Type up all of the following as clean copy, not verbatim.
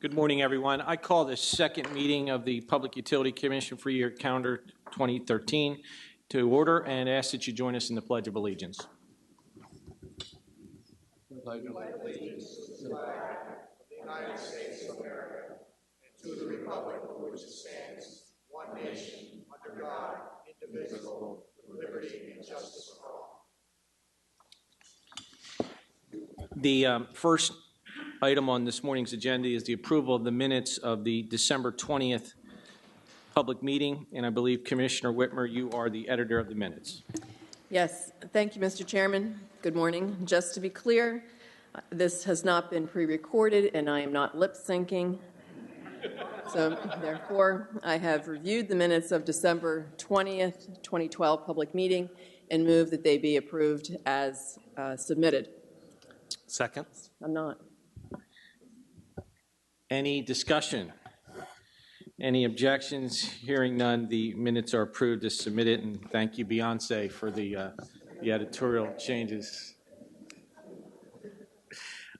Good morning, everyone. I call the second meeting of the Public Utility Commission for year calendar 2013 to order and ask that you join us in the Pledge of Allegiance. Pledge allegiance to the flag of the United States of America and to the republic for which it stands, one nation, under God, indivisible, with liberty and justice for all. The first item on this morning's agenda is the approval of the minutes of the December 20th public meeting, and I believe Commissioner Whitmer, you are the editor of the minutes. Yes, thank you, Mr. Chairman. Good morning. Just to be clear, this has not been pre-recorded and I am not lip-syncing. So therefore, I have reviewed the minutes of December 20th, 2012 public meeting and move that they be approved as submitted. Second. I'm not. Any discussion? Any objections? Hearing none, the minutes are approved as submitted, and thank you, Beyonce, for the editorial changes.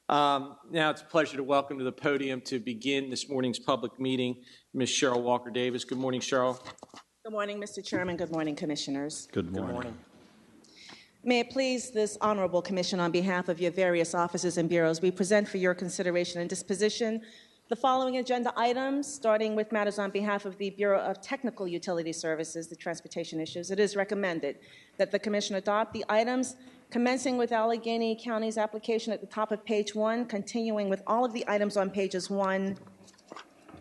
Now it's a pleasure to welcome to the podium to begin this morning's public meeting Ms. Cheryl Walker-Davis. Good morning, Cheryl. Good morning, Mr. Chairman. Good morning, Commissioners. Good morning. Good morning. May it please this Honorable Commission, on behalf of your various offices and bureaus, we present for your consideration and disposition the following agenda items, starting with matters on behalf of the Bureau of Technical Utility Services, the transportation issues. It is recommended that the Commission adopt the items commencing with Allegheny County's application at the top of page 1, continuing with all of the items on pages 1,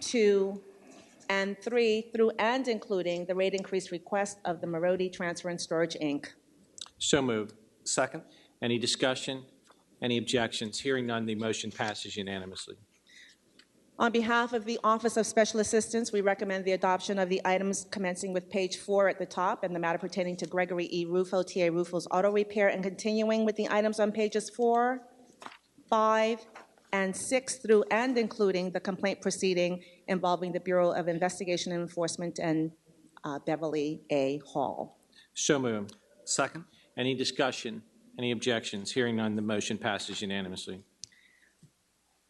2, and 3, through and including the rate increase request of the Marodi Transfer and Storage, Inc. So moved. Second. Any discussion? Any objections? Hearing none, the motion passes unanimously. On behalf of the Office of Special Assistance, we recommend the adoption of the items commencing with page 4 at the top and the matter pertaining to Gregory E. Rufo, T.A. Rufo's Auto Repair, and continuing with the items on pages 4, 5, and 6 through and including the complaint proceeding involving the Bureau of Investigation and Enforcement and Beverly A. Hall. So moved. Second. Any discussion? Any objections? Hearing none, the motion passes unanimously.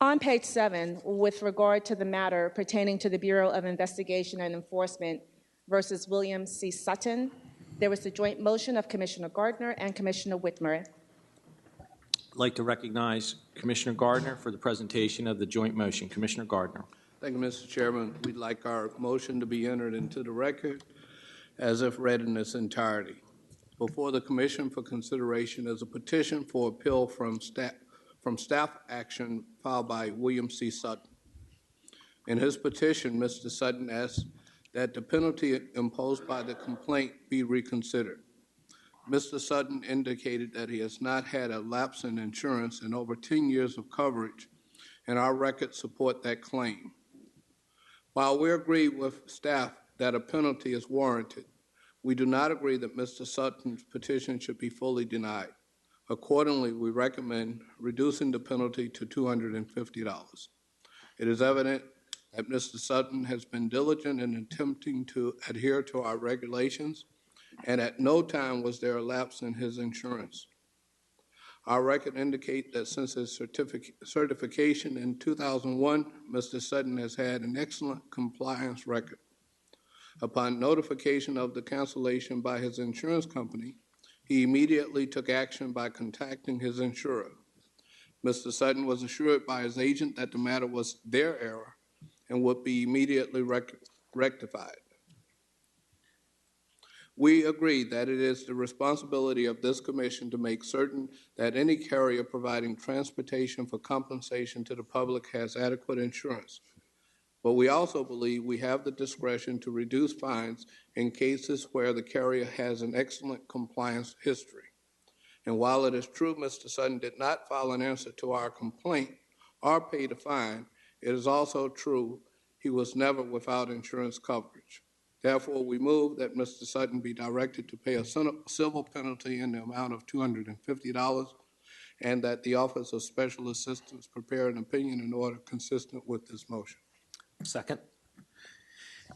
On page 7, with regard to the matter pertaining to the Bureau of Investigation and Enforcement versus William C. Sutton, there was a joint motion of Commissioner Gardner and Commissioner Whitmer. I'd like to recognize Commissioner Gardner for the presentation of the joint motion. Commissioner Gardner. Thank you, Mr. Chairman. We'd like our motion to be entered into the record as if read in its entirety. Before the Commission for consideration is a petition for appeal from staff action filed by William C. Sutton. In his petition, Mr. Sutton asks that the penalty imposed by the complaint be reconsidered. Mr. Sutton indicated that he has not had a lapse in insurance in over 10 years of coverage, and our records support that claim. While we agree with staff that a penalty is warranted, we do not agree that Mr. Sutton's petition should be fully denied. Accordingly, we recommend reducing the penalty to $250. It is evident that Mr. Sutton has been diligent in attempting to adhere to our regulations, and at no time was there a lapse in his insurance. Our record indicates that since his certification in 2001, Mr. Sutton has had an excellent compliance record. Upon notification of the cancellation by his insurance company, he immediately took action by contacting his insurer. Mr. Sutton was assured by his agent that the matter was their error and would be immediately rectified. We agree that it is the responsibility of this Commission to make certain that any carrier providing transportation for compensation to the public has adequate insurance. But we also believe we have the discretion to reduce fines in cases where the carrier has an excellent compliance history. And while it is true Mr. Sutton did not file an answer to our complaint or pay the fine, it is also true he was never without insurance coverage. Therefore, we move that Mr. Sutton be directed to pay a civil penalty in the amount of $250 and that the Office of Special Assistance prepare an opinion in order consistent with this motion. Second.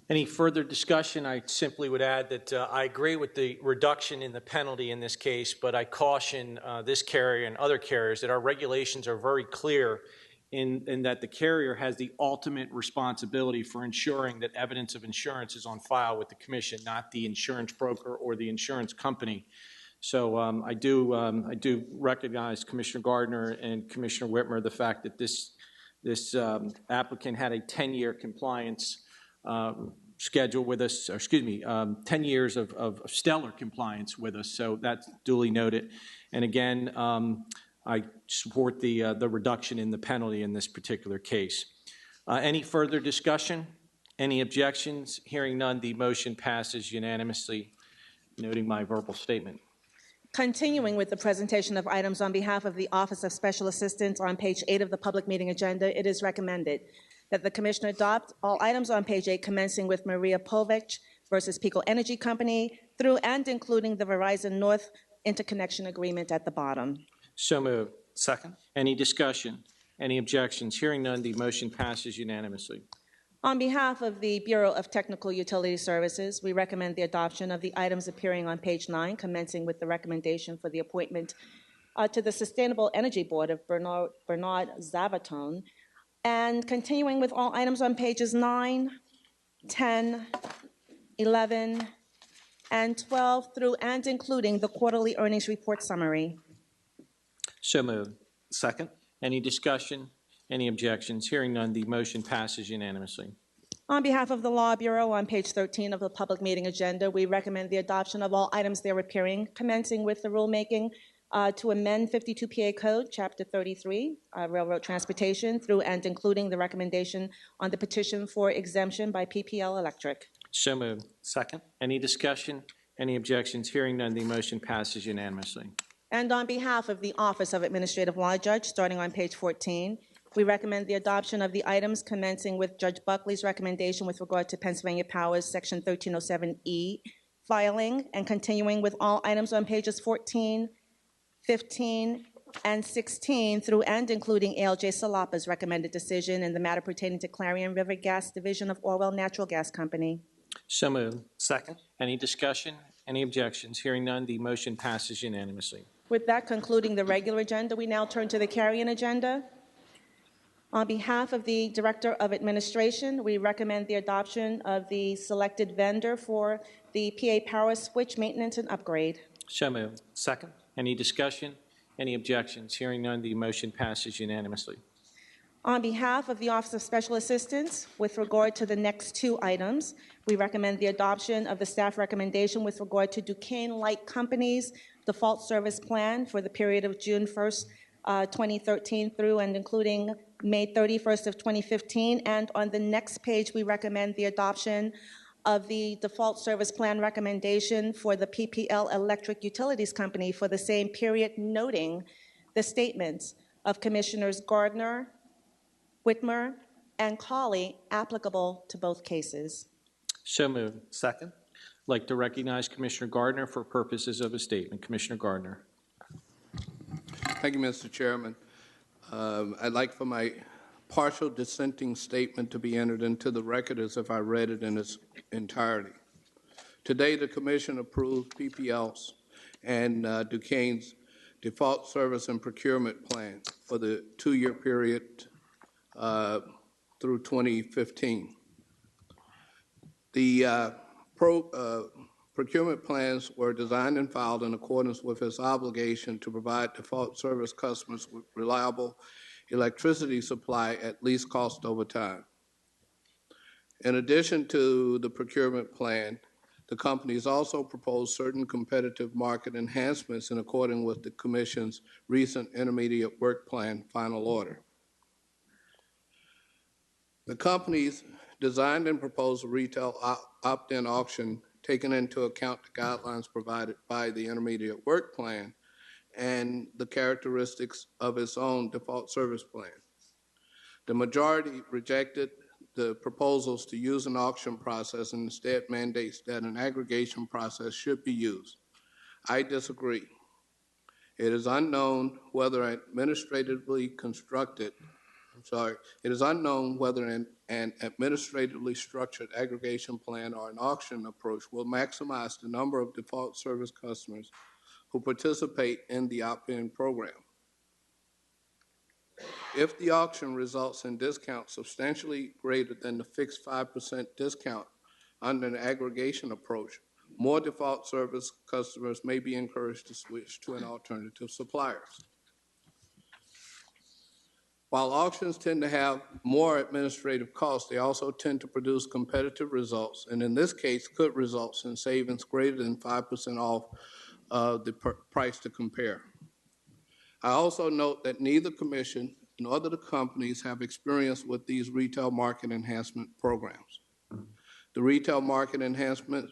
Any further discussion? I simply would add that I agree with the reduction in the penalty in this case, but I caution this carrier and other carriers that our regulations are very clear in that the carrier has the ultimate responsibility for ensuring that evidence of insurance is on file with the commission, not the insurance broker or the insurance company. So I do recognize Commissioner Gardner and Commissioner Whitmer the fact that this applicant had a 10-year compliance schedule with us, or 10 years of stellar compliance with us. So that's duly noted. And again, I support the reduction in the penalty in this particular case. Any further discussion? Any objections? Hearing none, the motion passes unanimously, noting my verbal statement. Continuing with the presentation of items on behalf of the Office of Special Assistance on page 8 of the public meeting agenda, it is recommended that the Commissioner adopt all items on page 8 commencing with Maria Povich versus Pico Energy Company through and including the Verizon North interconnection agreement at the bottom. So moved. Second. Any discussion? Any objections? Hearing none, the motion passes unanimously. On behalf of the Bureau of Technical Utility Services, we recommend the adoption of the items appearing on page 9, commencing with the recommendation for the appointment to the Sustainable Energy Board of Bernard Zavatone, and continuing with all items on pages 9, 10, 11, and 12 through and including the quarterly earnings report summary. So moved. Second. Any discussion? Any objections? Hearing none, the motion passes unanimously. On behalf of the Law Bureau, on page 13 of the public meeting agenda, we recommend the adoption of all items there appearing, commencing with the rulemaking to amend 52 PA Code, Chapter 33, Railroad Transportation, through and including the recommendation on the petition for exemption by PPL Electric. So moved. Second. Any discussion? Any objections? Hearing none, the motion passes unanimously. And on behalf of the Office of Administrative Law Judge, starting on page 14, we recommend the adoption of the items commencing with Judge Buckley's recommendation with regard to Pennsylvania Powers Section 1307E filing and continuing with all items on pages 14, 15, and 16 through and including ALJ Salapa's recommended decision in the matter pertaining to Clarion River Gas Division of Orwell Natural Gas Company. So moved. Second. Any discussion? Any objections? Hearing none, the motion passes unanimously. With that concluding the regular agenda, we now turn to the carry-in agenda. On behalf of the Director of Administration, we recommend the adoption of the selected vendor for the PA Power Switch maintenance and upgrade. So moved. Second. Any discussion? Any objections? Hearing none, the motion passes unanimously. On behalf of the Office of Special Assistance, with regard to the next two items, we recommend the adoption of the staff recommendation with regard to Duquesne Light Company's default service plan for the period of June 1st, 2013 through and including May 31st of 2015. And on the next page, we recommend the adoption of the default service plan recommendation for the PPL Electric Utilities Company for the same period, noting the statements of Commissioners Gardner, Whitmer, and Cawley applicable to both cases. So moved. Second. I'd like to recognize Commissioner Gardner for purposes of a statement. Commissioner Gardner. Thank you, Mr. Chairman. I'd like for my partial dissenting statement to be entered into the record as if I read it in its entirety. Today, the Commission approved PPL's and Duquesne's default service and procurement plan for the 2-year period through 2015. The procurement plans were designed and filed in accordance with its obligation to provide default service customers with reliable electricity supply at least cost over time. In addition to the procurement plan, the companies also proposed certain competitive market enhancements in accordance with the Commission's recent intermediate work plan final order. The companies designed and proposed a retail opt-in auction taking into account the guidelines provided by the intermediate work plan and the characteristics of its own default service plan. The majority rejected the proposals to use an auction process and instead mandates that an aggregation process should be used. I disagree. It is unknown whether an administratively structured aggregation plan or an auction approach will maximize the number of default service customers who participate in the opt-in program. If the auction results in discounts substantially greater than the fixed 5% discount under an aggregation approach, more default service customers may be encouraged to switch to an alternative suppliers. While auctions tend to have more administrative costs, they also tend to produce competitive results, and in this case could result in savings greater than 5% off the price to compare. I also note that neither commission nor the companies have experience with these retail market enhancement programs. The retail market enhancement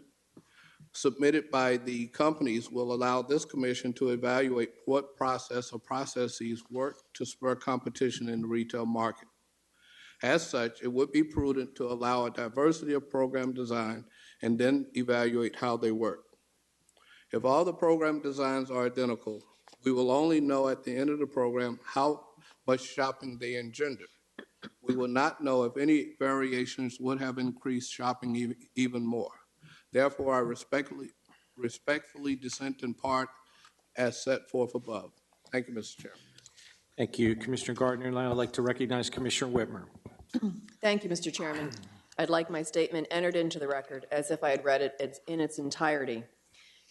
submitted by the companies will allow this commission to evaluate what process or processes work to spur competition in the retail market. As such, it would be prudent to allow a diversity of program design and then evaluate how they work. If all the program designs are identical, we will only know at the end of the program how much shopping they engender. We will not know if any variations would have increased shopping even more. Therefore, I respectfully dissent in part as set forth above. Thank you, Mr. Chairman. Thank you, Commissioner Gardner. Now I'd like to recognize Commissioner Whitmer. Thank you, Mr. Chairman. I'd like my statement entered into the record as if I had read it in its entirety.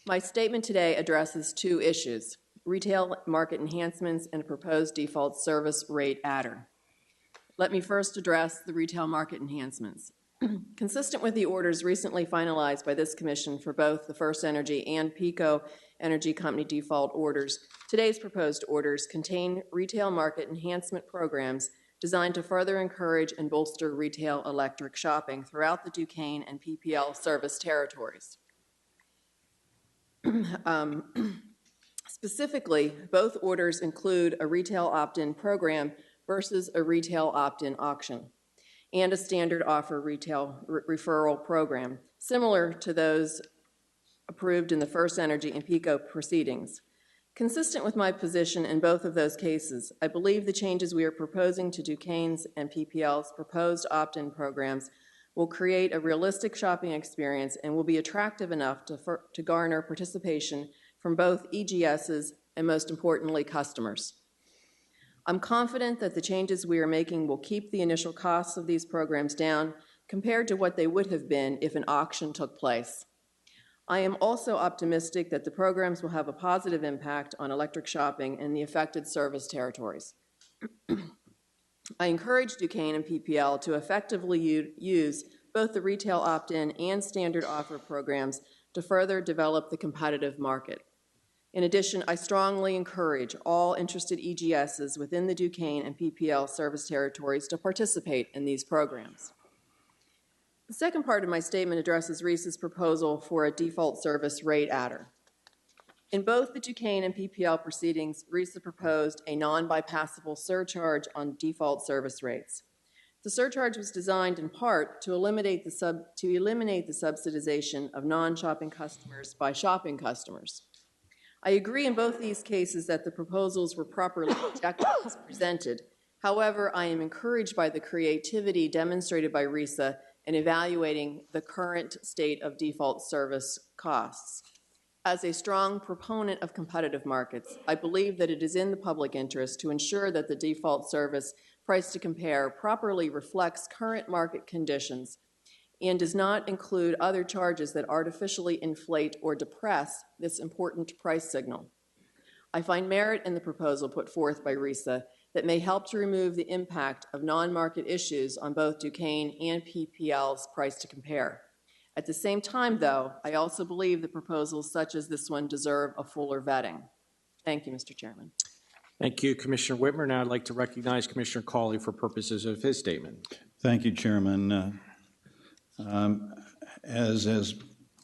My statement today addresses two issues: retail market enhancements and a proposed default service rate adder. Let me first address the retail market enhancements. Consistent with the orders recently finalized by this commission for both the First Energy and PECO Energy Company default orders, today's proposed orders contain retail market enhancement programs designed to further encourage and bolster retail electric shopping throughout the Duquesne and PPL service territories. Specifically, both orders include a retail opt-in program versus a retail opt-in auction, and a standard offer retail referral program, similar to those approved in the First Energy and PECO proceedings. Consistent with my position in both of those cases, I believe the changes we are proposing to Duquesne's and PPL's proposed opt-in programs will create a realistic shopping experience and will be attractive enough to garner participation from both EGSs and, most importantly, customers. I'm confident that the changes we are making will keep the initial costs of these programs down compared to what they would have been if an auction took place. I am also optimistic that the programs will have a positive impact on electric shopping in the affected service territories. I encourage Duquesne and PPL to effectively use both the retail opt-in and standard offer programs to further develop the competitive market. In addition, I strongly encourage all interested EGSs within the Duquesne and PPL service territories to participate in these programs. The second part of my statement addresses REIS's proposal for a default service rate adder. In both the Duquesne and PPL proceedings, REIS proposed a non-bypassable surcharge on default service rates. The surcharge was designed in part to eliminate the subsidization of non-shopping customers by shopping customers. I agree in both these cases that the proposals were properly rejected as presented. However, I am encouraged by the creativity demonstrated by REIS in evaluating the current state of default service costs. As a strong proponent of competitive markets, I believe that it is in the public interest to ensure that the default service price to compare properly reflects current market conditions and does not include other charges that artificially inflate or depress this important price signal. I find merit in the proposal put forth by REIS that may help to remove the impact of non-market issues on both Duquesne and PPL's price to compare. At the same time, though, I also believe that proposals such as this one deserve a fuller vetting. Thank you, Mr. Chairman. Thank you, Commissioner Whitmer. Now I'd like to recognize Commissioner Cawley for purposes of his statement. Thank you, Chairman. As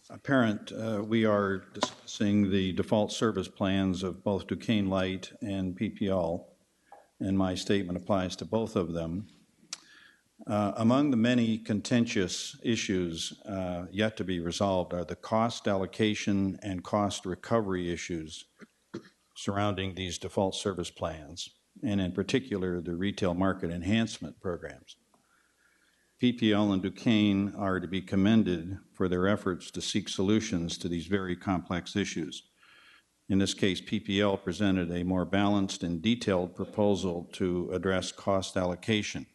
apparent, we are discussing the default service plans of both Duquesne Light and PPL, and my statement applies to both of them. Among the many contentious issues yet to be resolved are the cost allocation and cost recovery issues surrounding these default service plans, and in particular, the retail market enhancement programs. PPL and Duquesne are to be commended for their efforts to seek solutions to these very complex issues. In this case, PPL presented a more balanced and detailed proposal to address cost allocation,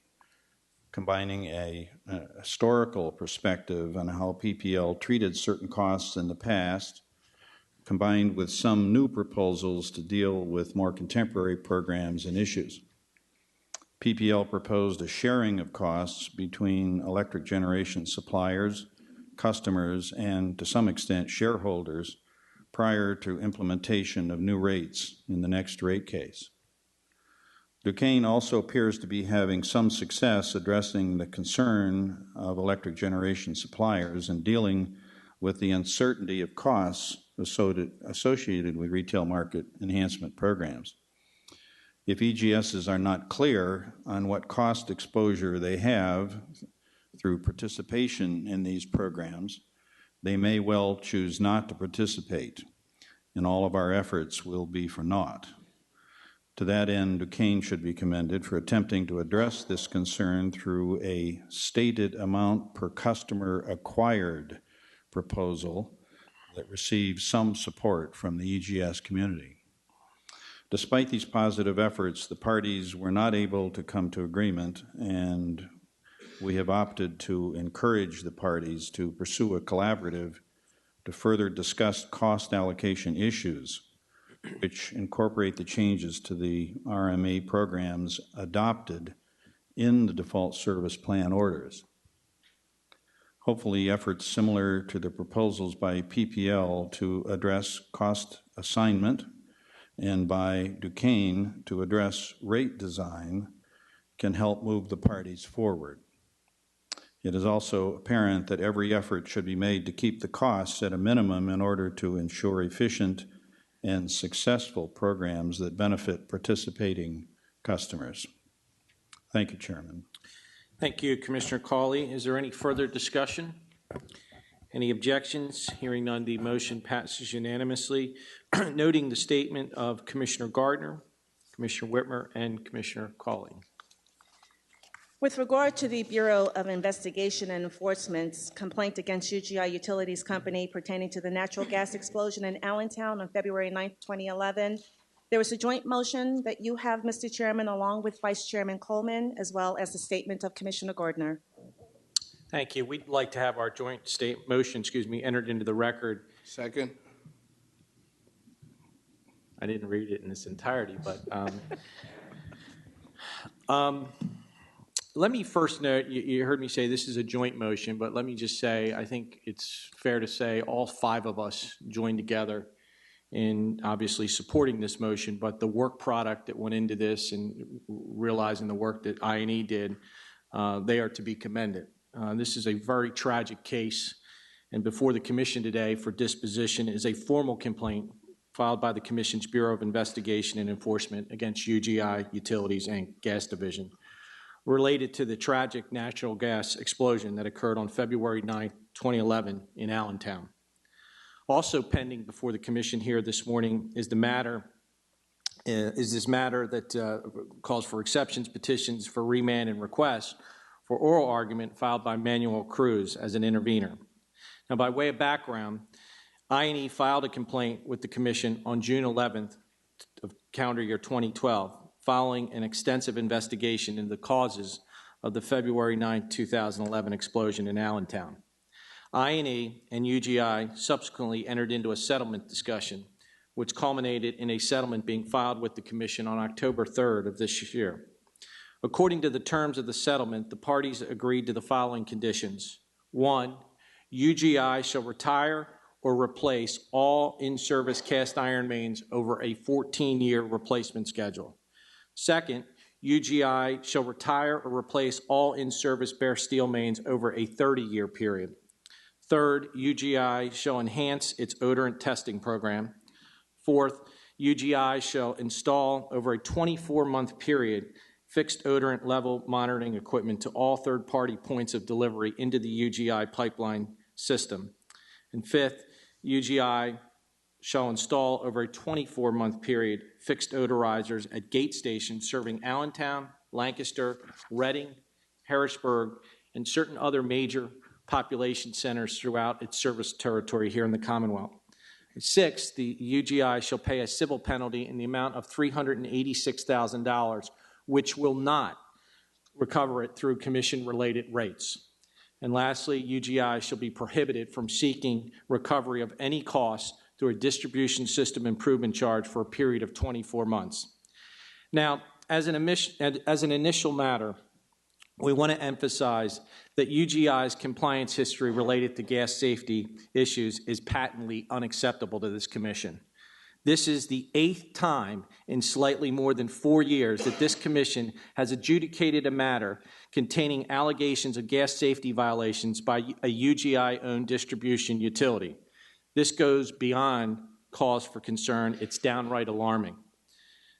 combining a historical perspective on how PPL treated certain costs in the past, combined with some new proposals to deal with more contemporary programs and issues. PPL proposed a sharing of costs between electric generation suppliers, customers, and to some extent shareholders prior to implementation of new rates in the next rate case. Duquesne also appears to be having some success addressing the concern of electric generation suppliers and dealing with the uncertainty of costs associated with retail market enhancement programs. If EGSs are not clear on what cost exposure they have through participation in these programs, they may well choose not to participate, and all of our efforts will be for naught. To that end, Duquesne should be commended for attempting to address this concern through a stated amount per customer acquired proposal that receives some support from the EGS community. Despite these positive efforts, the parties were not able to come to agreement, and we have opted to encourage the parties to pursue a collaborative to further discuss cost allocation issues, which incorporate the changes to the RMA programs adopted in the default service plan orders. Hopefully, efforts similar to the proposals by PPL to address cost assignment and by Duquesne to address rate design can help move the parties forward. It is also apparent that every effort should be made to keep the costs at a minimum in order to ensure efficient and successful programs that benefit participating customers. Thank you, Chairman. Thank you, Commissioner Cawley. Is there any further discussion? Any objections? Hearing none, the motion passes unanimously. Noting the statement of Commissioner Gardner, Commissioner Whitmer, and Commissioner Cawley. With regard to the Bureau of Investigation and Enforcement's complaint against UGI Utilities Company pertaining to the natural gas explosion in Allentown on February 9, 2011, there was a joint motion that you have, Mr. Chairman, along with Vice Chairman Coleman, as well as the statement of Commissioner Gardner. Thank you. We'd like to have our joint motion, entered into the record. Second. I didn't read it in its entirety, but let me first note, you heard me say this is a joint motion, but let me just say I think it's fair to say all five of us joined together in obviously supporting this motion, but the work product that went into this and realizing the work that I&E did, they are to be commended. This is a very tragic case, and before the Commission today for disposition is a formal complaint filed by the Commission's Bureau of Investigation and Enforcement against UGI Utilities and Gas Division related to the tragic natural gas explosion that occurred on February 9, 2011 in Allentown. Also pending before the Commission here this morning is this matter that calls for exceptions, petitions for remand and requests for oral argument filed by Manuel Cruz as an intervener. Now, by way of background, I&E filed a complaint with the Commission on June 11th of calendar year 2012 following an extensive investigation into the causes of the February 9, 2011 explosion in Allentown. I&E and UGI subsequently entered into a settlement discussion, which culminated in a settlement being filed with the Commission on October 3rd of this year. According to the terms of the settlement, the parties agreed to the following conditions. 1, UGI shall retire or replace all in-service cast iron mains over a 14-year replacement schedule. Second, UGI shall retire or replace all in-service bare steel mains over a 30-year period. Third, UGI shall enhance its odorant testing program. Fourth, UGI shall install over a 24-month period fixed odorant level monitoring equipment to all third-party points of delivery into the UGI pipeline system. And fifth, UGI shall install over a 24-month period fixed odorizers at gate stations serving Allentown, Lancaster, Reading, Harrisburg, and certain other major population centers throughout its service territory here in the Commonwealth. Sixth, the UGI shall pay a civil penalty in the amount of $386,000, which will not recover it through commission-related rates. And lastly, UGI shall be prohibited from seeking recovery of any costs through a distribution system improvement charge for a period of 24 months. Now, as an initial matter, we want to emphasize that UGI's compliance history related to gas safety issues is patently unacceptable to this commission. This is the 8th time in slightly more than 4 years that this commission has adjudicated a matter containing allegations of gas safety violations by a UGI-owned distribution utility. This goes beyond cause for concern. It's downright alarming.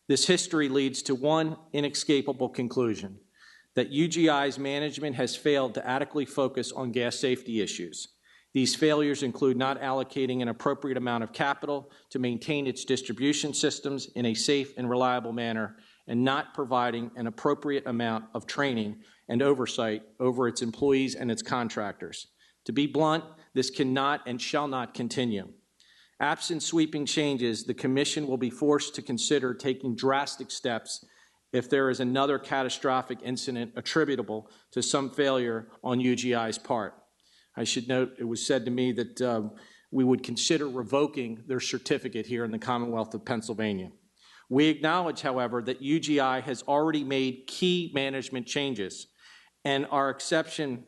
This history leads to one inescapable conclusion, that UGI's management has failed to adequately focus on gas safety issues. These failures include not allocating an appropriate amount of capital to maintain its distribution systems in a safe and reliable manner, and not providing an appropriate amount of training and oversight over its employees and its contractors. To be blunt, this cannot and shall not continue. Absent sweeping changes, the Commission will be forced to consider taking drastic steps if there is another catastrophic incident attributable to some failure on UGI's part. I should note, it was said to me that we would consider revoking their certificate here in the Commonwealth of Pennsylvania. We acknowledge, however, that UGI has already made key management changes, and our expectation,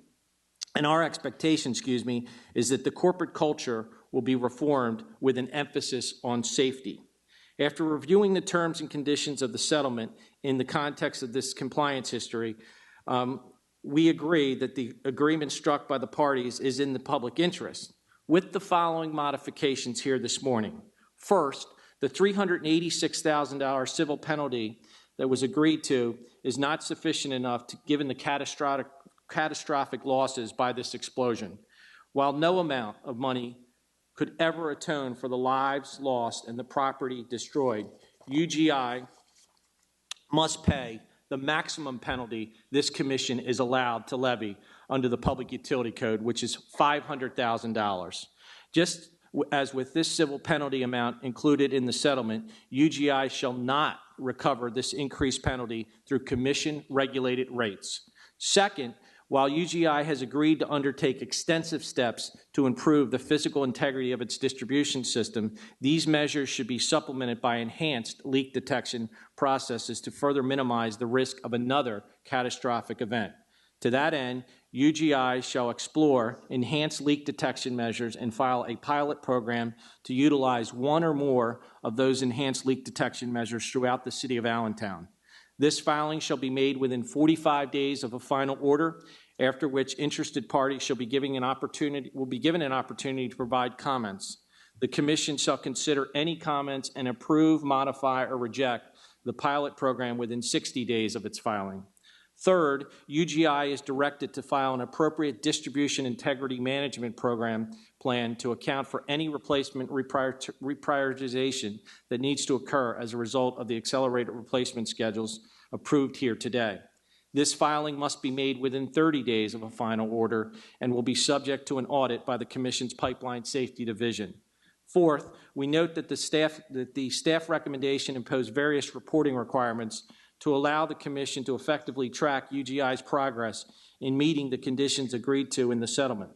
is that the corporate culture will be reformed with an emphasis on safety. After reviewing the terms and conditions of the settlement in the context of this compliance history, we agree that the agreement struck by the parties is in the public interest, with the following modifications here this morning. First, the $386,000 civil penalty that was agreed to is not sufficient enough given the catastrophic losses by this explosion. While no amount of money could ever atone for the lives lost and the property destroyed, UGI must pay the maximum penalty this commission is allowed to levy under the Public Utility Code, which is $500,000. Just as with this civil penalty amount included in the settlement, UGI shall not recover this increased penalty through commission-regulated rates. Second, while UGI has agreed to undertake extensive steps to improve the physical integrity of its distribution system, these measures should be supplemented by enhanced leak detection processes to further minimize the risk of another catastrophic event. To that end, UGI shall explore enhanced leak detection measures and file a pilot program to utilize one or more of those enhanced leak detection measures throughout the city of Allentown. This filing shall be made within 45 days of a final order, after which interested parties will be given an opportunity to provide comments. The Commission shall consider any comments and approve, modify, or reject the pilot program within 60 days of its filing. Third, UGI is directed to file an appropriate distribution integrity management program plan to account for any replacement reprioritization that needs to occur as a result of the accelerated replacement schedules approved here today. This filing must be made within 30 days of a final order and will be subject to an audit by the Commission's Pipeline Safety Division. Fourth, we note that the staff recommendation imposed various reporting requirements to allow the Commission to effectively track UGI's progress in meeting the conditions agreed to in the settlement.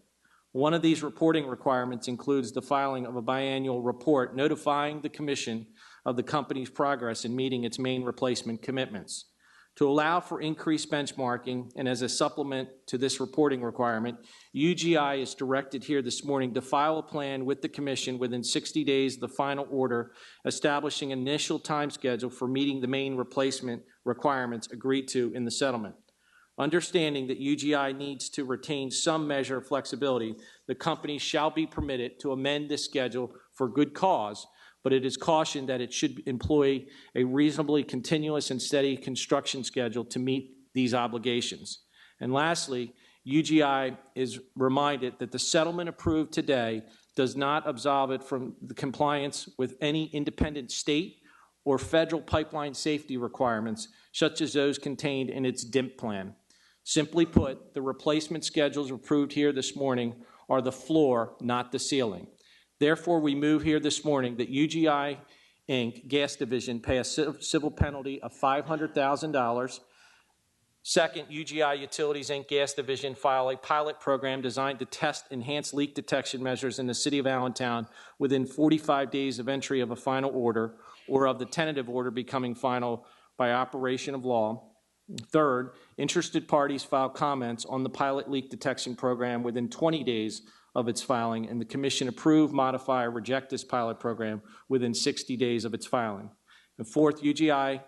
One of these reporting requirements includes the filing of a biannual report notifying the Commission of the company's progress in meeting its main replacement commitments. To allow for increased benchmarking and as a supplement to this reporting requirement, UGI is directed here this morning to file a plan with the Commission within 60 days of the final order, establishing an initial time schedule for meeting the main replacement requirements agreed to in the settlement. Understanding that UGI needs to retain some measure of flexibility, the company shall be permitted to amend this schedule for good cause, but it is cautioned that it should employ a reasonably continuous and steady construction schedule to meet these obligations. And lastly, UGI is reminded that the settlement approved today does not absolve it from the compliance with any independent state or federal pipeline safety requirements, such as those contained in its DIMP plan. Simply put, the replacement schedules approved here this morning are the floor, not the ceiling. Therefore, we move here this morning that UGI Inc. Gas Division pay a civil penalty of $500,000. Second, UGI Utilities Inc. Gas Division file a pilot program designed to test enhanced leak detection measures in the city of Allentown within 45 days of entry of a final order or of the tentative order becoming final by operation of law. Third, interested parties file comments on the pilot leak detection program within 20 days of its filing, and the Commission approve, modify, or reject this pilot program within 60 days of its filing. And fourth, UGI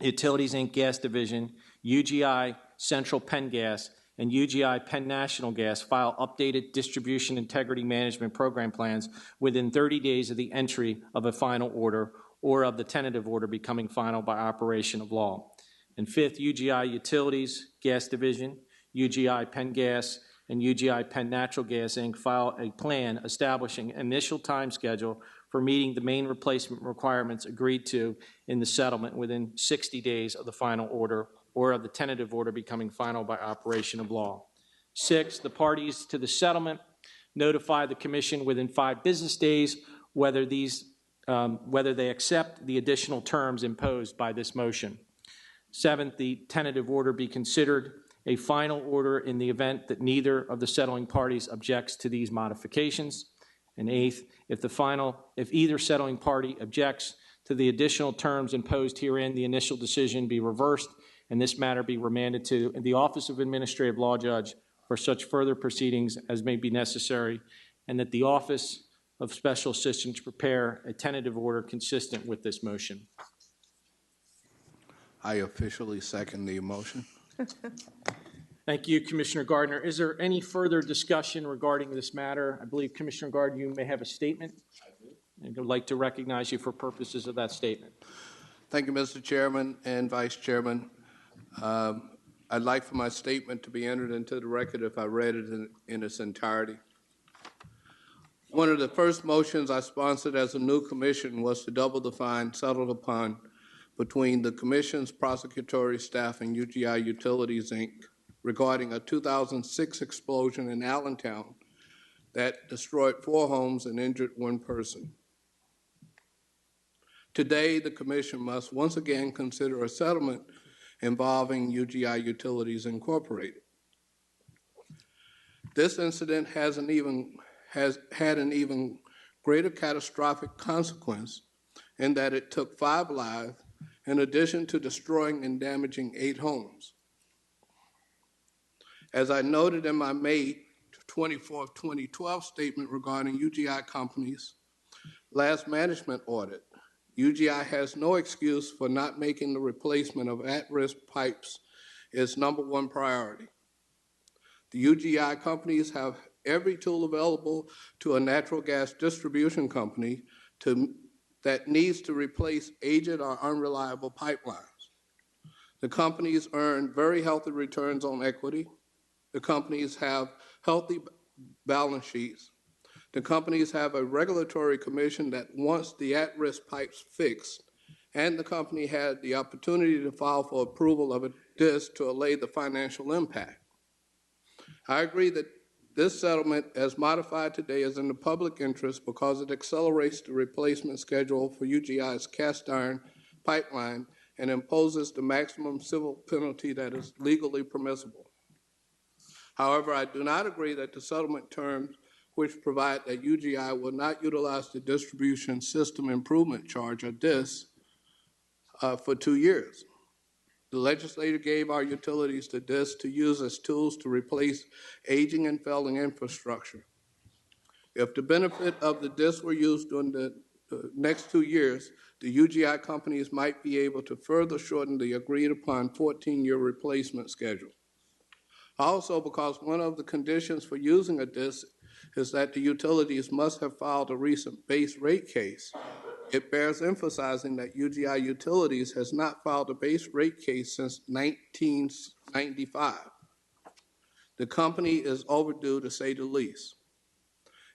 Utilities Inc. Gas Division, UGI Central Penn Gas, and UGI Penn National Gas file updated distribution integrity management program plans within 30 days of the entry of a final order or of the tentative order becoming final by operation of law. And fifth, UGI Utilities Gas Division, UGI Penn Gas, and UGI Penn Natural Gas, Inc. file a plan establishing initial time schedule for meeting the main replacement requirements agreed to in the settlement within 60 days of the final order or of the tentative order becoming final by operation of law. Six, the parties to the settlement notify the Commission within 5 business days whether they accept the additional terms imposed by this motion. Seventh, the tentative order be considered a final order in the event that neither of the settling parties objects to these modifications. And eighth, if either settling party objects to the additional terms imposed herein, the initial decision be reversed and this matter be remanded to the Office of Administrative Law Judge for such further proceedings as may be necessary, and that the Office of Special Assistant prepare a tentative order consistent with this motion. I officially second the motion. Thank you, Commissioner Gardner. Is there any further discussion regarding this matter? I believe, Commissioner Gardner, you may have a statement. I do. I'd like to recognize you for purposes of that statement. Thank you, Mr. Chairman and Vice Chairman. I'd like for my statement to be entered into the record if I read it in its entirety. One of the first motions I sponsored as a new commission was to double the fine settled upon between the Commission's prosecutory staff and UGI Utilities, Inc. regarding a 2006 explosion in Allentown that destroyed 4 homes and injured 1 person. Today, the Commission must once again consider a settlement involving UGI Utilities Incorporated. This incident has had an even greater catastrophic consequence in that it took 5 lives in addition to destroying and damaging 8 homes. As I noted in my May 24, 2012 statement regarding UGI Company's last management audit, UGI has no excuse for not making the replacement of at-risk pipes its #1 priority. The UGI companies have every tool available to a natural gas distribution company that needs to replace aged or unreliable pipelines. The companies earn very healthy returns on equity. The companies have healthy balance sheets. The companies have a regulatory commission that wants the at-risk pipes fixed, and the company had the opportunity to file for approval of a DIS to allay the financial impact. I agree that this settlement, as modified today, is in the public interest because it accelerates the replacement schedule for UGI's cast iron pipeline and imposes the maximum civil penalty that is legally permissible. However, I do not agree that the settlement terms which provide that UGI will not utilize the Distribution System Improvement Charge, or DIS, for 2 years. The legislature gave our utilities the DIS to use as tools to replace aging and failing infrastructure. If the benefit of the DIS were used during the next 2 years, the UGI companies might be able to further shorten the agreed-upon 14-year replacement schedule. Also, because one of the conditions for using a DIS is that the utilities must have filed a recent base rate case, it bears emphasizing that UGI Utilities has not filed a base rate case since 1995. The company is overdue, to say the least.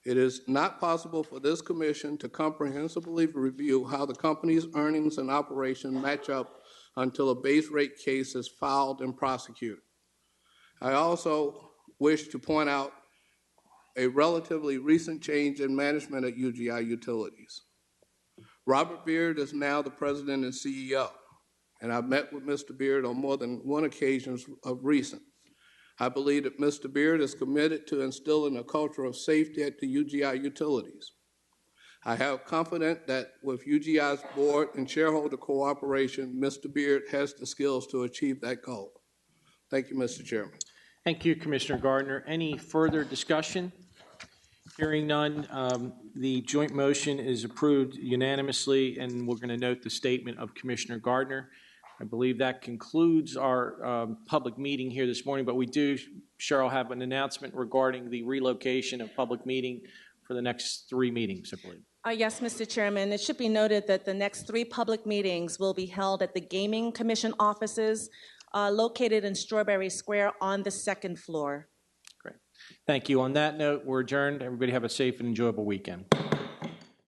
It is not possible for this commission to comprehensively review how the company's earnings and operation match up until a base rate case is filed and prosecuted. I also wish to point out a relatively recent change in management at UGI Utilities. Robert Beard is now the president and CEO, and I've met with Mr. Beard on more than one occasion of recent. I believe that Mr. Beard is committed to instilling a culture of safety at the UGI Utilities. I have confidence that with UGI's board and shareholder cooperation, Mr. Beard has the skills to achieve that goal. Thank you, Mr. Chairman. Thank you, Commissioner Gardner. Any further discussion? Hearing none, the joint motion is approved unanimously, and we're going to note the statement of Commissioner Gardner. I believe that concludes our public meeting here this morning, but we do, Cheryl, have an announcement regarding the relocation of public meeting for the next 3 meetings, I believe. Yes, Mr. Chairman. It should be noted that the next 3 public meetings will be held at the Gaming Commission offices located in Strawberry Square on the 2nd floor. Great. Thank you. On that note, we're adjourned. Everybody have a safe and enjoyable weekend.